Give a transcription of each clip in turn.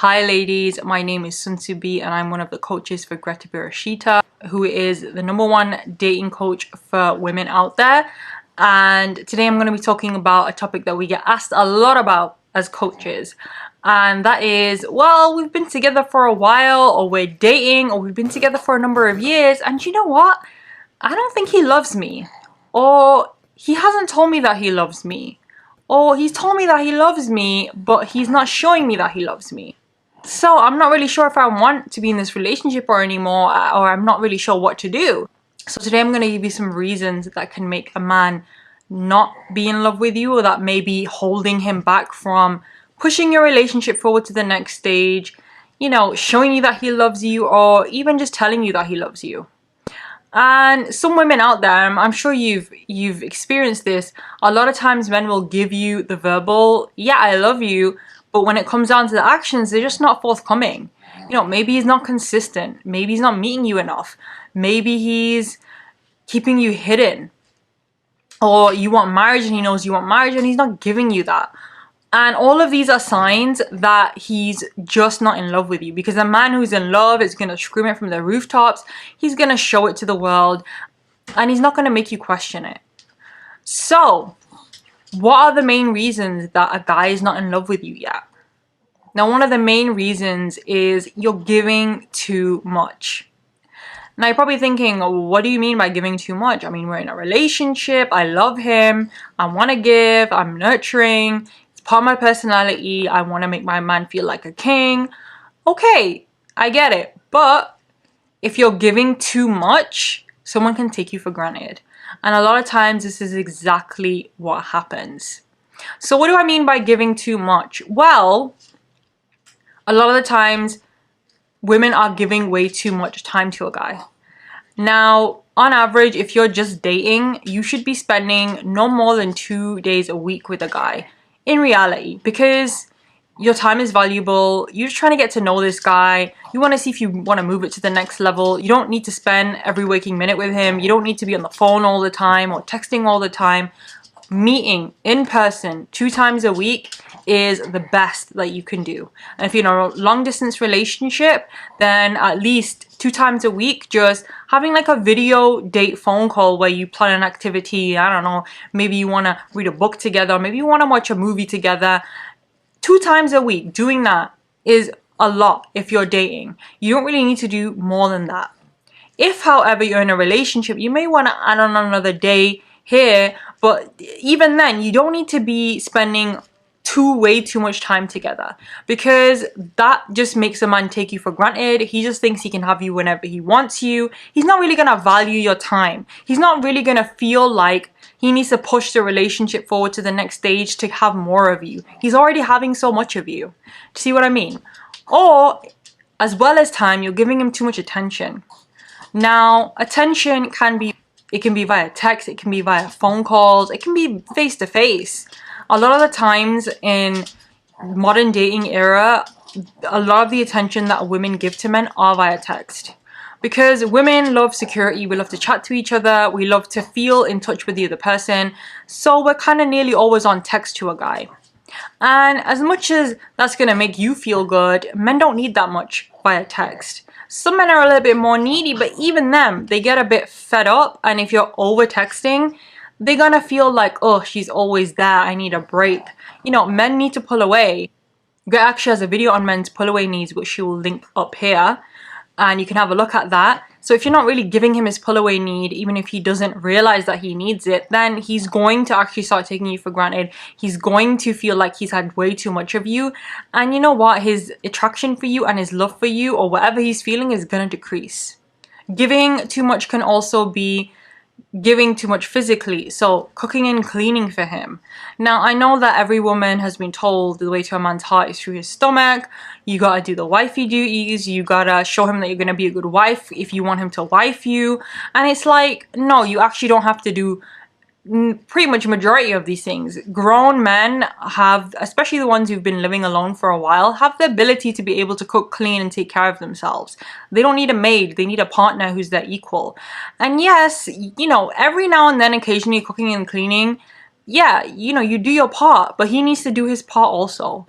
Hi ladies, my name is Sunsu and I'm one of the coaches for Greta Bereisaite, who is the #1 dating coach for women out there. And today I'm going to be talking about a topic that we get asked a lot about as coaches. And that is, well, we've been together for a while, or we're dating, or we've been together for a number of years, and you know what? I don't think he loves me. Or he hasn't told me that he loves me. Or he's told me that he loves me, but he's not showing me that he loves me. So I'm not really sure if I want to be in this relationship anymore, or I'm not really sure what to do. So today I'm going to give you some reasons that can make a man not be in love with you, or that may be holding him back from pushing your relationship forward to the next stage, showing you that he loves you, or even just telling you that he loves you. And some women out there, I'm sure you've experienced this. A lot of times men will give you the verbal, yeah, I love you, but when it comes down to the actions, they're just not forthcoming. Maybe he's not consistent. Maybe he's not meeting you enough. Maybe he's keeping you hidden. Or you want marriage and he knows you want marriage and he's not giving you that. And all of these are signs that he's just not in love with you, because a man who's in love is going to scream it from the rooftops. He's going to show it to the world, and he's not going to make you question it. So, what are the main reasons that a guy is not in love with you yet? Now, one of the main reasons is you're giving too much. Now, you're probably thinking, what do you mean by giving too much? I mean, we're in a relationship. I love him. I want to give. I'm nurturing. Part of my personality, I want to make my man feel like a king. Okay, I get it. But if you're giving too much, someone can take you for granted. And a lot of times this is exactly what happens. So what do I mean by giving too much? Well, a lot of the times women are giving way too much time to a guy. Now, on average, if you're just dating, you should be spending no more than 2 days a week with a guy. In reality, because your time is valuable, you're just trying to get to know this guy, you want to see if you want to move it to the next level. You don't need to spend every waking minute with him, you don't need to be on the phone all the time or texting all the time. Meeting in person 2 times a week is the best that you can do. And if you're in a long distance relationship, then at least 2 times a week, just having like a video date phone call where you plan an activity. I don't know, maybe you want to read a book together, maybe you want to watch a movie together. 2 times a week, doing that is a lot if you're dating. You don't really need to do more than that. If, however, you're in a relationship, you may want to add on another day here, but even then, you don't need to be spending way too much time together, because that just makes a man take you for granted. He just thinks he can have you whenever he wants you. He's not really gonna value your time. He's not really gonna feel like he needs to push the relationship forward to the next stage to have more of you. He's already having so much of you. See what I mean? Or, as well as time, you're giving him too much attention. Now, attention can be via text, it can be via phone calls, it can be face to face. A lot of the times in modern dating era, a lot of the attention that women give to men are via text. Because women love security, we love to chat to each other, we love to feel in touch with the other person. So we're kind of nearly always on text to a guy. And as much as that's going to make you feel good, men don't need that much via text. Some men are a little bit more needy, but even them, they get a bit fed up. And if you're over texting, they're gonna feel like, oh, she's always there, I need a break. Men need to pull away. Greta actually has a video on men's pull away needs, which she will link up here, and you can have a look at that. So if you're not really giving him his pull away need, even if he doesn't realize that he needs it, then he's going to actually start taking you for granted. He's going to feel like he's had way too much of you, and you know what? His attraction for you and his love for you, or whatever he's feeling, is gonna decrease. Giving too much can also be giving too much physically, so cooking and cleaning for him. Now, I know that every woman has been told the way to a man's heart is through his stomach. You gotta do the wifey duties, you gotta show him that you're gonna be a good wife if you want him to wife you. And it's like, no, you actually don't have to do pretty much majority of these things. Grown men have, especially the ones who've been living alone for a while, have the ability to be able to cook, clean, and take care of themselves. They don't need a maid, they need a partner who's their equal. And yes, every now and then, occasionally cooking and cleaning, yeah, you do your part, but he needs to do his part also.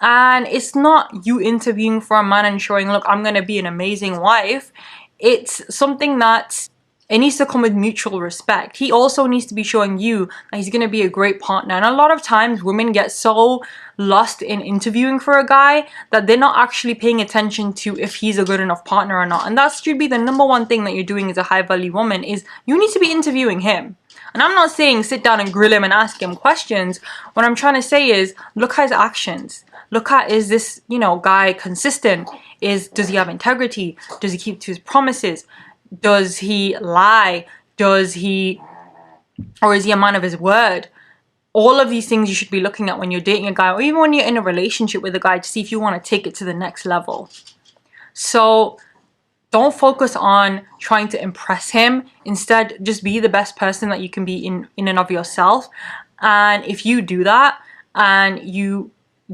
And it's not you interviewing for a man and showing, look, I'm going to be an amazing wife. It's something that it needs to come with mutual respect. He also needs to be showing you that he's going to be a great partner. And a lot of times women get so lost in interviewing for a guy that they're not actually paying attention to if he's a good enough partner or not. And that should be the number one thing that you're doing as a high value woman, is you need to be interviewing him. And I'm not saying sit down and grill him and ask him questions. What I'm trying to say is look at his actions. Look at, is this, guy consistent? Does he have integrity? Does he keep to his promises? Does he lie? Or is he a man of his word? All of these things you should be looking at when you're dating a guy, or even when you're in a relationship with a guy, to see if you want to take it to the next level. So don't focus on trying to impress him. Instead, just be the best person that you can be in and of yourself. And if you do that and you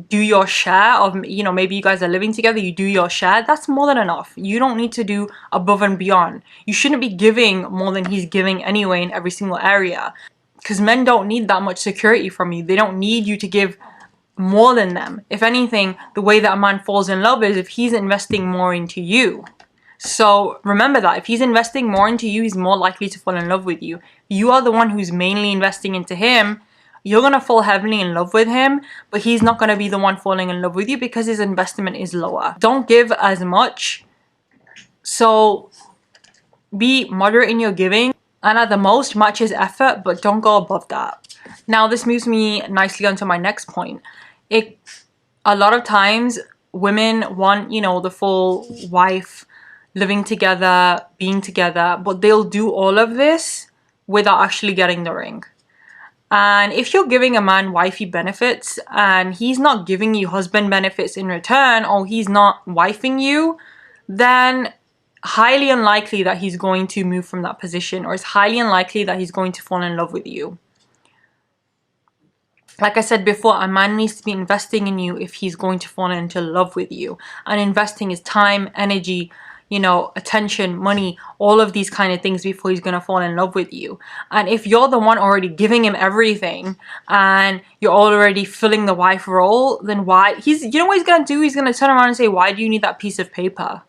do your share of, maybe you guys are living together, you do your share, that's more than enough. You don't need to do above and beyond. You shouldn't be giving more than he's giving anyway in every single area, because men don't need that much security from you. They don't need you to give more than them. If anything, the way that a man falls in love is if he's investing more into you. So remember that if he's investing more into you, he's more likely to fall in love with you. You are the one who's mainly investing into him. You're going to fall heavily in love with him, but he's not going to be the one falling in love with you because his investment is lower. Don't give as much. So be moderate in your giving, and at the most match his effort, but don't go above that. Now this moves me nicely onto my next point. A lot of times women want, the full wife, living together, being together, but they'll do all of this without actually getting the ring. And if you're giving a man wifey benefits and he's not giving you husband benefits in return, or he's not wifing you, then highly unlikely that he's going to move from that position, or it's highly unlikely that he's going to fall in love with you. Like I said before, a man needs to be investing in you if he's going to fall into love with you. And investing his time, energy, attention, money, all of these kind of things before he's going to fall in love with you. And if you're the one already giving him everything and you're already filling the wife role, then why? What he's going to do? He's going to turn around and say, why do you need that piece of paper?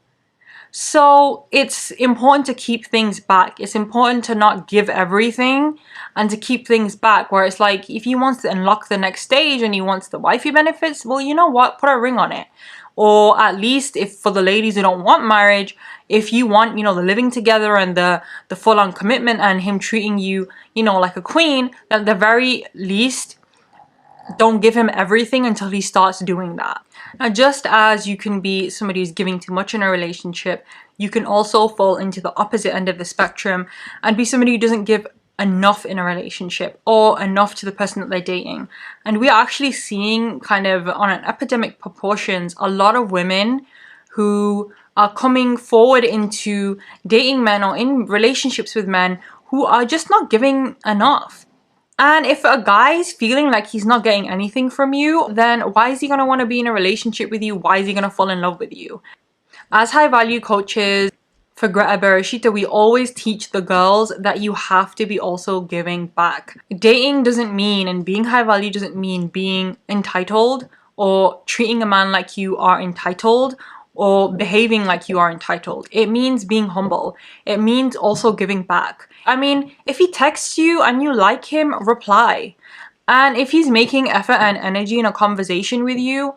So it's important to keep things back. It's important to not give everything and to keep things back, where it's like, if he wants to unlock the next stage and he wants the wifey benefits, well, you know what? Put a ring on it. Or at least, if for the ladies who don't want marriage, if you want, the living together and the full-on commitment and him treating you, like a queen, then at the very least, don't give him everything until he starts doing that. Now, just as you can be somebody who's giving too much in a relationship, you can also fall into the opposite end of the spectrum and be somebody who doesn't give enough in a relationship, or enough to the person that they're dating. And we are actually seeing, kind of on an epidemic proportions, a lot of women who are coming forward into dating men or in relationships with men who are just not giving enough. And if a guy is feeling like he's not getting anything from you, then why is he going to want to be in a relationship with you? Why is he going to fall in love with you? As high value coaches for Greta Bereisaite, we always teach the girls that you have to be also giving back. Dating doesn't mean, and being high value doesn't mean being entitled or treating a man like you are entitled or behaving like you are entitled. It means being humble. It means also giving back. I mean, if he texts you and you like him, reply. And if he's making effort and energy in a conversation with you,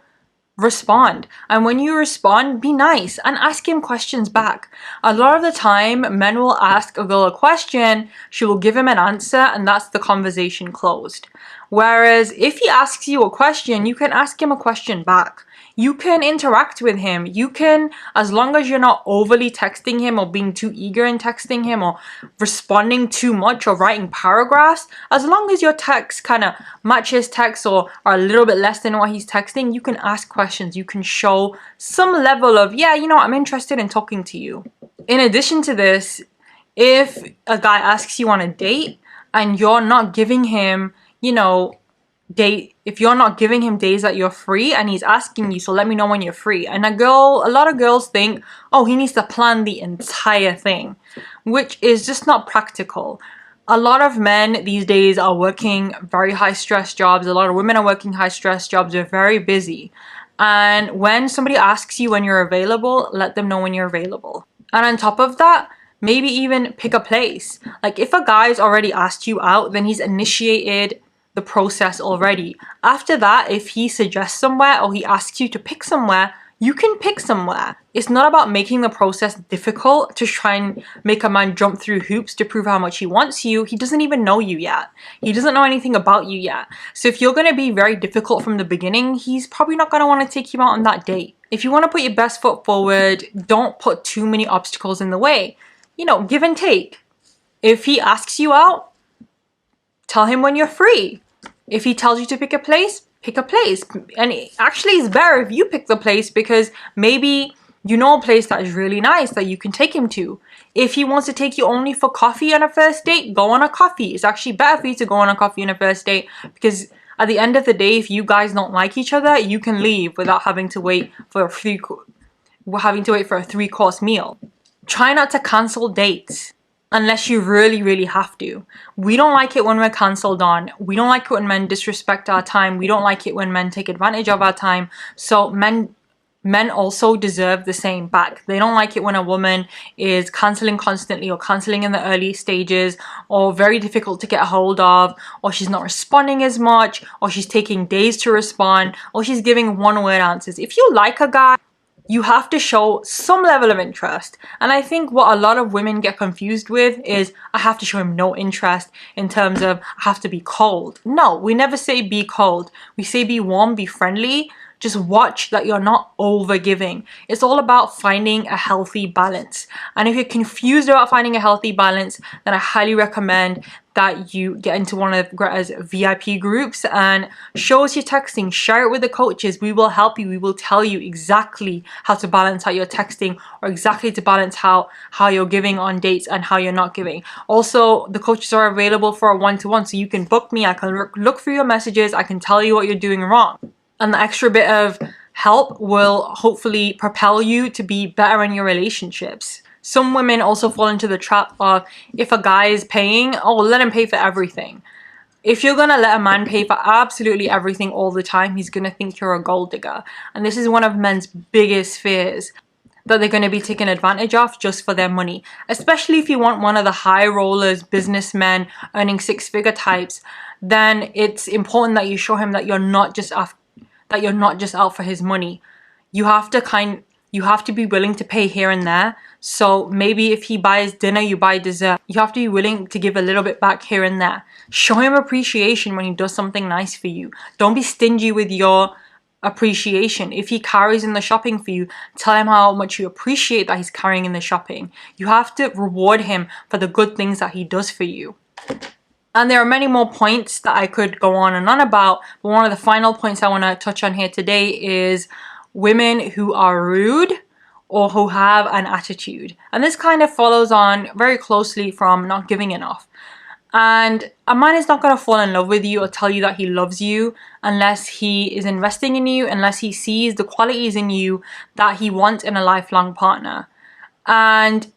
respond. And when you respond, be nice and ask him questions back. A lot of the time, men will ask a girl a question, she will give him an answer, and that's the conversation closed. Whereas if he asks you a question, you can ask him a question back. You can interact with him. You can, as long as you're not overly texting him or being too eager in texting him or responding too much or writing paragraphs, as long as your text kind of matches text or are a little bit less than what he's texting, you can ask questions. You can show some level of, yeah, I'm interested in talking to you. In addition to this, if a guy asks you on a date and you're not giving him, if you're not giving him days that you're free and he's asking you, so let me know when you're free. And a lot of girls think, oh, he needs to plan the entire thing, which is just not practical. A lot of men these days are working very high stress jobs. A lot of women are working high stress jobs. They're very busy. And when somebody asks you when you're available, let them know when you're available. And on top of that, maybe even pick a place. Like if a guy's already asked you out, then he's initiated the process already. After that, if he suggests somewhere or he asks you to pick somewhere, you can pick somewhere. It's not about making the process difficult to try and make a man jump through hoops to prove how much he wants you. He doesn't even know you yet. He doesn't know anything about you yet. So if you're going to be very difficult from the beginning, he's probably not going to want to take you out on that date. If you want to put your best foot forward, don't put too many obstacles in the way. You know, give and take. If he asks you out, tell him when you're free. If he tells you to pick a place, pick a place. And actually it's better if you pick the place, because maybe you know a place that is really nice that you can take him to. If he wants to take you only for coffee on a first date, go on a coffee. It's actually better for you to go on a coffee on a first date, because at the end of the day, if you guys don't like each other, you can leave without having to wait for a three-course meal. Try not to cancel dates unless you really have to. We don't like it when we're cancelled on. We don't like it when men disrespect our time. We don't like it when men take advantage of our time. So men also deserve the same back. They don't like it when a woman is cancelling constantly, or cancelling in the early stages, or very difficult to get a hold of, or she's not responding as much, or she's taking days to respond, or she's giving one-word answers. If you like a guy, you have to show some level of interest. And I think what a lot of women get confused with is, I have to show him no interest in terms of I have to be cold. No, we never say be cold. We say be warm, be friendly. Just watch that you're not over giving. It's all about finding a healthy balance. And if you're confused about finding a healthy balance, then I highly recommend that you get into one of Greta's VIP groups and show us your texting. Share it with the coaches. We will help you. We will tell you exactly how to balance out your texting, or exactly to balance how you're giving on dates and how you're not giving. Also, the coaches are available for a one-to-one, so you can book me. I can look through your messages. I can tell you what you're doing wrong. And the extra bit of help will hopefully propel you to be better in your relationships. Some women also fall into the trap of, if a guy is paying, oh, let him pay for everything. If you're gonna let a man pay for absolutely everything all the time, he's gonna think you're a gold digger. And this is one of men's biggest fears, that they're gonna be taken advantage of just for their money. Especially if you want one of the high rollers, businessmen, earning six-figure types, then it's important that you show him that you're not just out for his money. You have to be willing to pay here and there. So maybe if he buys dinner, you buy dessert. You have to be willing to give a little bit back here and there. Show him appreciation when he does something nice for you. Don't be stingy with your appreciation. If he carries in the shopping for you, tell him how much you appreciate that he's carrying in the shopping. You have to reward him for the good things that he does for you. And there are many more points that I could go on and on about, but one of the final points I want to touch on here today is women who are rude or who have an attitude. And this kind of follows on very closely from not giving enough. And a man is not going to fall in love with you or tell you that he loves you unless he is investing in you, unless he sees the qualities in you that he wants in a lifelong partner. And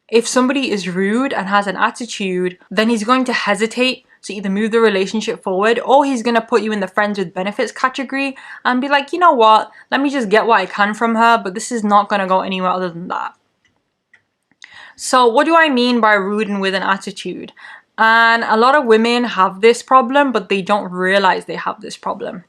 if somebody is rude and has an attitude, then he's going to hesitate to either move the relationship forward, or he's going to put you in the friends with benefits category and be like, you know what, let me just get what I can from her, but this is not going to go anywhere other than that. So what do I mean by rude and with an attitude? And a lot of women have this problem, but they don't realize they have this problem.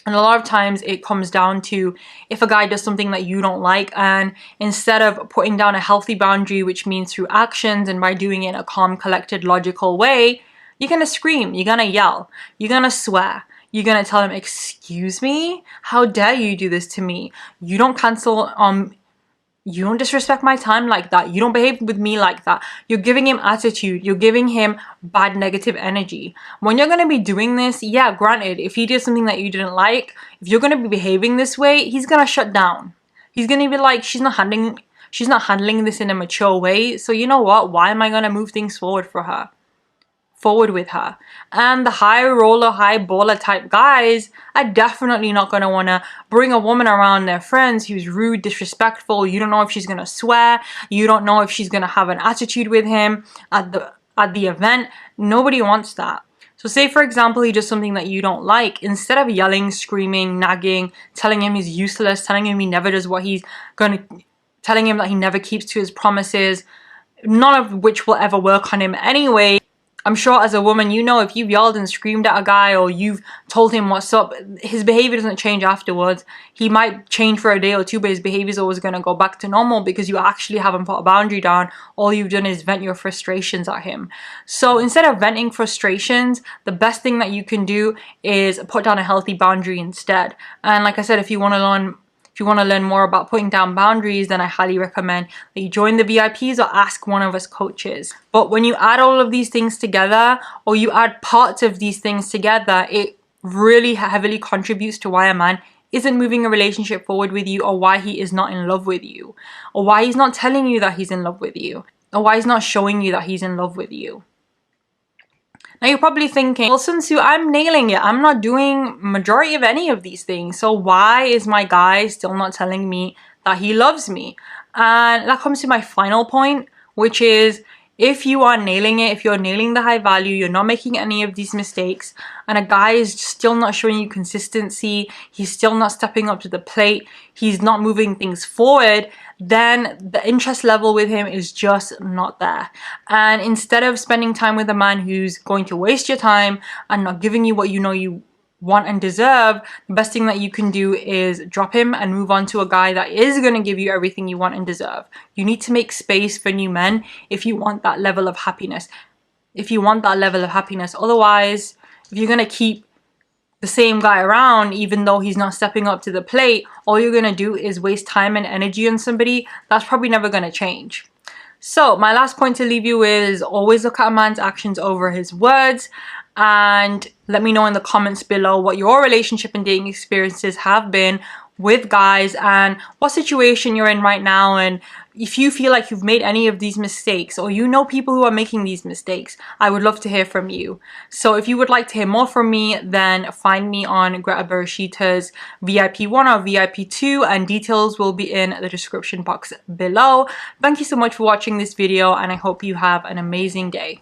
And a lot of times it comes down to, if a guy does something that you don't like, and instead of putting down a healthy boundary, which means through actions and by doing it in a calm, collected, logical way, you're going to scream, you're going to yell, you're going to swear, you're going to tell him, excuse me, how dare you do this to me? You don't you don't disrespect my time like that. You don't behave with me like that. You're giving him attitude. You're giving him bad negative energy. When you're going to be doing this, yeah, granted, if he did something that you didn't like, if you're going to be behaving this way, he's going to shut down. He's going to be like, she's not handling this in a mature way. So you know what? Why am I going to move things forward with her? And the high roller, high baller type guys are definitely not going to want to bring a woman around their friends who's rude, disrespectful. You don't know if she's going to swear. You don't know if she's going to have an attitude with him at the event. Nobody wants that. So say for example he does something that you don't like, instead of yelling, screaming, nagging, telling him he's useless, telling him he never does what he's gonna, telling him that he never keeps to his promises, none of which will ever work on him anyway. I'm sure as a woman, you know, if you've yelled and screamed at a guy or you've told him what's up, his behavior doesn't change afterwards. He might change for a day or two, but his behavior is always going to go back to normal because you actually haven't put a boundary down. All you've done is vent your frustrations at him. So instead of venting frustrations, the best thing that you can do is put down a healthy boundary instead. And like I said, if you want to learn more about putting down boundaries, then I highly recommend that you join the VIPs or ask one of us coaches. But when you add all of these things together, or you add parts of these things together, it really heavily contributes to why a man isn't moving a relationship forward with you, or why he is not in love with you, or why he's not telling you that he's in love with you, or why he's not showing you that he's in love with you. Now you're probably thinking, well, Sunsu, I'm nailing it. I'm not doing majority of any of these things. So why is my guy still not telling me that he loves me? And that comes to my final point, which is if you are nailing it, if you're nailing the high value, you're not making any of these mistakes, and a guy is still not showing you consistency, he's still not stepping up to the plate, he's not moving things forward, then the interest level with him is just not there. And instead of spending time with a man who's going to waste your time and not giving you what you know you want and deserve, the best thing that you can do is drop him and move on to a guy that is going to give you everything you want and deserve. You need to make space for new men if you want that level of happiness. Otherwise, if you're going to keep the same guy around even though he's not stepping up to the plate, all you're going to do is waste time and energy on somebody that's probably never going to change. So my last point to leave you with is always look at a man's actions over his words, and let me know in the comments below what your relationship and dating experiences have been with guys and what situation you're in right now, and if you feel like you've made any of these mistakes or you know people who are making these mistakes. I would love to hear from you. So if you would like to hear more from me, then find me on Greta Bereisaite's VIP 1 or VIP 2, and details will be in the description box below. Thank you so much for watching this video, and I hope you have an amazing day.